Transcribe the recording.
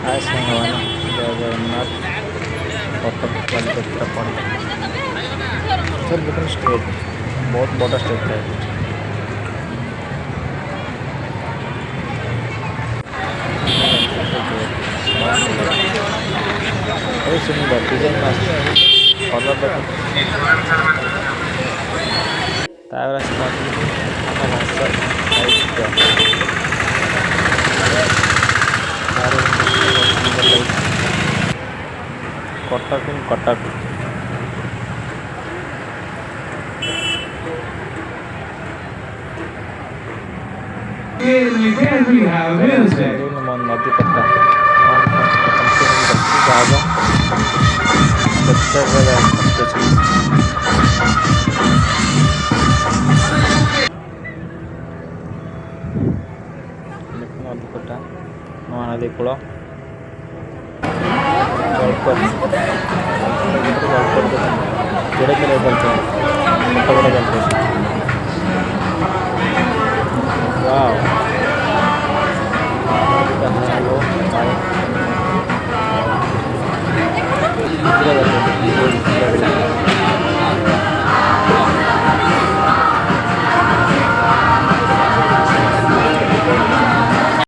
हाय साଙ୍ଗମାନେ ଜୟ ଜଗନ୍ନାଥ କଟକ ବାଲିଯାତ୍ରା ପଡ଼ିଆ ଏଠାରେ ଦେଖୁନ ଷ୍ଟେଜ୍ ବହୁତ ବଡ଼ ଷ୍ଟେଜ୍ ଥାଏ ବହୁତ ସୁନ୍ଦର ଡିଜାଇନ୍ ଆସିଛି କଲର୍ ଦେଖନ୍ତୁ ତାପରେ ଆସି ପହଞ୍ଚିଲୁ ଆମ ଭାଷା ସାହିତ୍ୟ ତାର ବହୁତ ସୁନ୍ଦର ଲାଗୁଛି କଟକ କଟକ ନଦୀ ପଟ୍ଟା ଜହାଜ କେତେବେଳେ ଆସୁଛି ନଦୀ ପଟ୍ଟା ମହାନଦୀ କୂଳ ଜଳପରି କେଡ଼େ କେଡ଼େ ଜଳପରି ବଡ଼ ବଡ଼ ଜଳପରି ୱାଓ